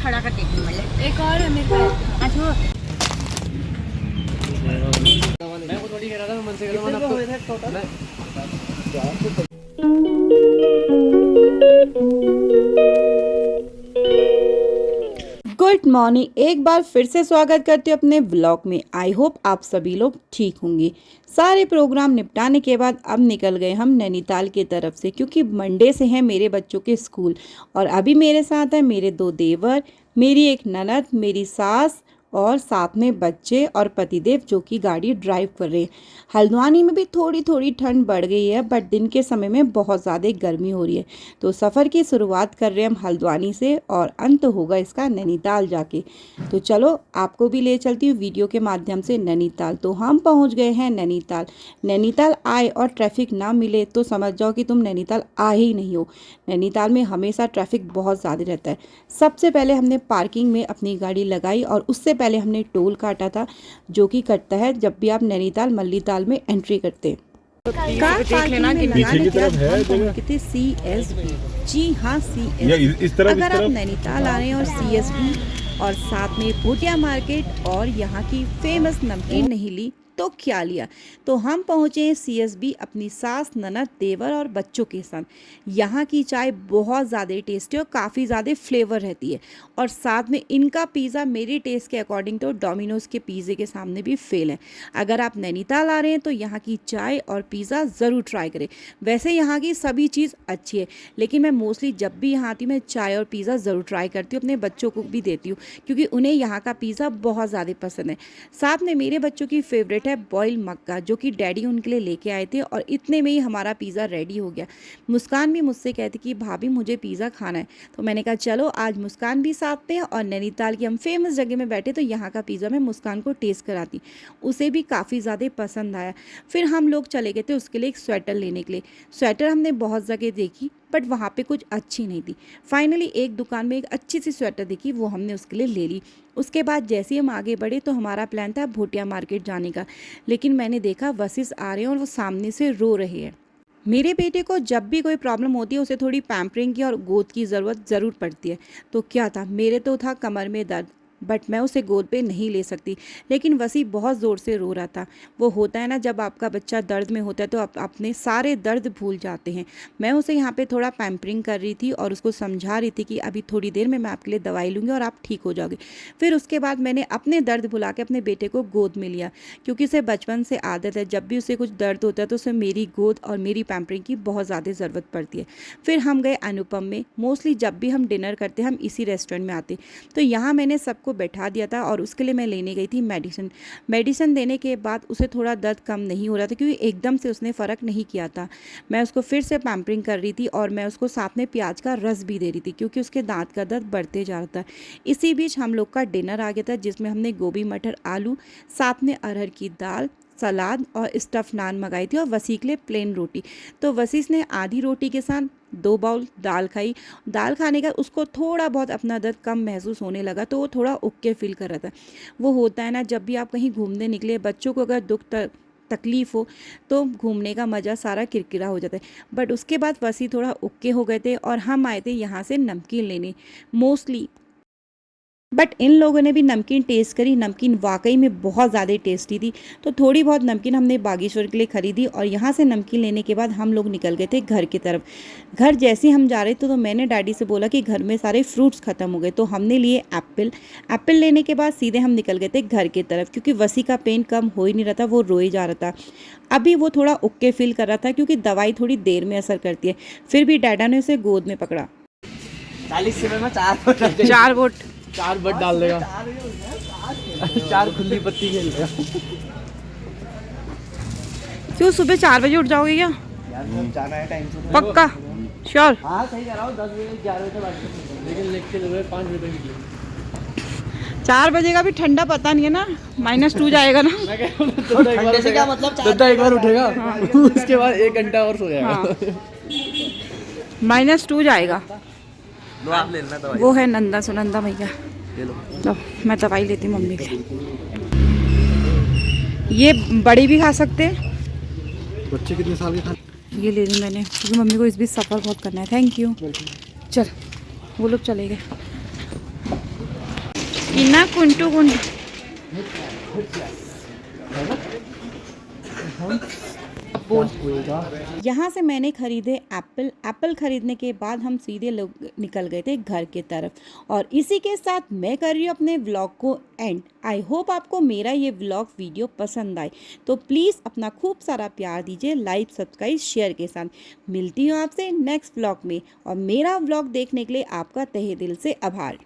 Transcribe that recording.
खड़ा कर देती हूँ मैं। एक और है मेरे पास। अच्छा मैं को थोड़ी कह रहा था मन से करो ना हुए थे टोटल। गुड मॉर्निंग, एक बार फिर से स्वागत करती हूँ अपने व्लॉग में। आई होप आप सभी लोग ठीक होंगे। सारे प्रोग्राम निपटाने के बाद अब निकल गए हम नैनीताल की तरफ से, क्योंकि मंडे से हैं मेरे बच्चों के स्कूल। और अभी मेरे साथ हैं मेरे 2 देवर, मेरी एक ननद, मेरी सास और साथ में बच्चे और पतिदेव जो कि गाड़ी ड्राइव कर रहे हैं। हल्द्वानी में भी थोड़ी थोड़ी ठंड बढ़ गई है, बट दिन के समय में बहुत ज़्यादा गर्मी हो रही है। तो सफ़र की शुरुआत कर रहे हैं हम हल्द्वानी से और अंत होगा इसका नैनीताल जाके। तो चलो आपको भी ले चलती हूँ वीडियो के माध्यम से नैनीताल। तो हम पहुँच गए हैं नैनीताल। नैनीताल आए और ट्रैफिक ना मिले तो समझ जाओ कि तुम नैनीताल आए ही नहीं हो। नैनीताल में हमेशा ट्रैफिक बहुत ज़्यादा रहता है। सबसे पहले हमने पार्किंग में अपनी गाड़ी लगाई और उससे पहले हमने टोल काटा था, जो कि कटता है जब भी आप नैनीताल मल्लीताल में एंट्री करते हैं। कार पार्किंग में लगाने के बाद हम पहुंच गए थे CSB। जी हाँ, CSB। अगर आप नैनीताल आ रहे हैं और CSB और साथ में भोटिया मार्केट और यहाँ की फेमस नमकीन नहीं ली तो क्या लिया। तो हम पहुँचे CSB अपनी सास, ननद, देवर और बच्चों के साथ। यहाँ की चाय बहुत ज़्यादा टेस्टी और काफ़ी ज़्यादा फ्लेवर रहती है। और साथ में इनका पिज़्ज़ा मेरी टेस्ट के अकॉर्डिंग तो डोमिनोज़ के पिज़्ज़े के सामने भी फेल है। अगर आप नैनीताल आ रहे हैं तो यहाँ की चाय और पिज़्ज़ा ज़रूर ट्राई करें। वैसे यहाँ की सभी चीज़ अच्छी है, लेकिन मैं मोस्टली जब भी यहाँ आती हूँ मैं चाय और पिज़्ज़ा ज़रूर ट्राई करती हूँ। अपने बच्चों को भी देती हूँ क्योंकि उन्हें यहाँ का पिज़्ज़ा बहुत ज़्यादा पसंद है। साथ में मेरे बच्चों की फेवरेट है बॉयल मक्का, जो कि डैडी उनके लिए लेके आए थे और इतने में ही हमारा पिज़्ज़ा रेडी हो गया। मुस्कान भी मुझसे कहती कि भाभी मुझे पिज़्ज़ा खाना है। तो मैंने कहा चलो आज मुस्कान भी साथ में और नैनीताल की हम फेमस जगह में बैठे तो यहाँ का पिज़्ज़ा मैं मुस्कान को टेस्ट कराती। उसे भी काफ़ी ज़्यादा पसंद आया। फिर हम लोग चले गए थे उसके लिए एक स्वेटर लेने के लिए। स्वेटर हमने बहुत जगह देखी बट वहाँ पे कुछ अच्छी नहीं थी। फाइनली एक दुकान में एक अच्छी सी स्वेटर देखी, वो हमने उसके लिए ले ली। उसके बाद जैसे ही हम आगे बढ़े तो हमारा प्लान था भोटिया मार्केट जाने का, लेकिन मैंने देखा वसीस आ रहे हैं और वो सामने से रो रहे हैं। मेरे बेटे को जब भी कोई प्रॉब्लम होती है उसे थोड़ी पैम्परिंग की और गोद की ज़रूरत ज़रूर पड़ती है। तो क्या था, मेरे तो था कमर में दर्द, बट मैं उसे गोद पे नहीं ले सकती। लेकिन वसी बहुत ज़ोर से रो रहा था। वो होता है ना, जब आपका बच्चा दर्द में होता है तो आप अपने सारे दर्द भूल जाते हैं। मैं उसे यहाँ पे थोड़ा पैम्परिंग कर रही थी और उसको समझा रही थी कि अभी थोड़ी देर में मैं आपके लिए दवाई लूँगी और आप ठीक हो जाओगे। फिर उसके बाद मैंने अपने दर्द भुला के अपने बेटे को गोद में लिया, क्योंकि उसे बचपन से आदत है जब भी उसे कुछ दर्द होता है तो उसे मेरी गोद और मेरी पैम्परिंग की बहुत ज़्यादा ज़रूरत पड़ती है। फिर हम गए अनुपम में। मोस्टली जब भी हम डिनर करते हम इसी रेस्टोरेंट में आते। तो यहाँ मैंने सबको बैठा दिया था और उसके लिए मैं लेने गई थी मेडिसिन देने के बाद उसे थोड़ा दर्द कम नहीं हो रहा था, क्योंकि एकदम से उसने फ़र्क नहीं किया था। मैं उसको फिर से पैम्परिंग कर रही थी और मैं उसको साथ में प्याज का रस भी दे रही थी, क्योंकि उसके दांत का दर्द बढ़ते जा रहा था। इसी बीच हम लोग का डिनर आ गया था, जिसमें हमने गोभी मटर आलू, साथ में अरहर की दाल, सलाद और स्टफ नान मंगाई थी और वसी के लिए प्लेन रोटी। तो वसीस ने आधी रोटी के साथ 2 बाउल दाल खाई। दाल खाने का उसको थोड़ा बहुत अपना दर्द कम महसूस होने लगा, तो वो थोड़ा उक्के फील कर रहा था। वो होता है ना, जब भी आप कहीं घूमने निकले, बच्चों को अगर दुख तकलीफ़ हो तो घूमने का मज़ा सारा किरकिरा हो जाता है। बट उसके बाद वसी थोड़ा उक्के हो गए थे और हम आए थे यहाँ से नमकीन लेने मोस्टली। बट इन लोगों ने भी नमकीन टेस्ट करी। नमकीन वाकई में बहुत ज़्यादा टेस्टी थी। तो थोड़ी बहुत नमकीन हमने बागेश्वर के लिए ख़रीदी और यहाँ से नमकीन लेने के बाद हम लोग निकल गए थे घर की तरफ। घर जैसे हम जा रहे थे तो मैंने डैडी से बोला कि घर में सारे फ्रूट्स ख़त्म हो गए, तो हमने लिए एप्पल लेने के बाद सीधे हम निकल गए थे घर की तरफ, क्योंकि वसी का पेन कम हो ही नहीं रहा था, वो रोए जा रहा था। अभी वो थोड़ा उक्के फील कर रहा था, क्योंकि दवाई थोड़ी देर में असर करती है। फिर भी डैडा ने उसे गोद में पकड़ा। 40 रुपए में 4 बट डाल देगा। 4 खुली पत्ती खेल रहा। क्यों सुबह 4 बजे उठ जाओगे क्या? यार जाना है टाइम से। पक्का श्योर? हाँ सही कह रहा हूँ। 10 बजे 11 बजे बात, लेकिन लेके चल रहे 5 बजे की। 4 बजे का भी ठंडा पता नहीं है ना, -2 जाएगा ना। मैं कह रहा हूँ तो एक बार उठेगा, उसके बाद 1 घंटा और सो जाएगा। -2 जाएगा। लो आप ले लेना दवाई। वो है नंदा सुनंदा भैया। ले लो। तो मैं दवाई लेती हूँ मम्मी के लिए। ये बड़ी भी खा सकते हैं। बच्चे कितने साल के खा? ये ले ली मैंने, क्योंकि मम्मी को इस बीच सफ़र बहुत करना है। Thank you. चल वो लोग चले गए। इना कुंटू कुंटू यहाँ से मैंने खरीदे एप्पल खरीदने के बाद हम सीधे लोग निकल गए थे घर की तरफ। और इसी के साथ मैं कर रही हूँ अपने व्लॉग को एंड। आई होप आपको मेरा ये व्लॉग वीडियो पसंद आए, तो प्लीज़ अपना खूब सारा प्यार दीजिए, लाइक सब्सक्राइब शेयर के साथ। मिलती हूँ आपसे नेक्स्ट व्लॉग में, और मेरा व्लॉग देखने के लिए आपका तहे दिल से आभार।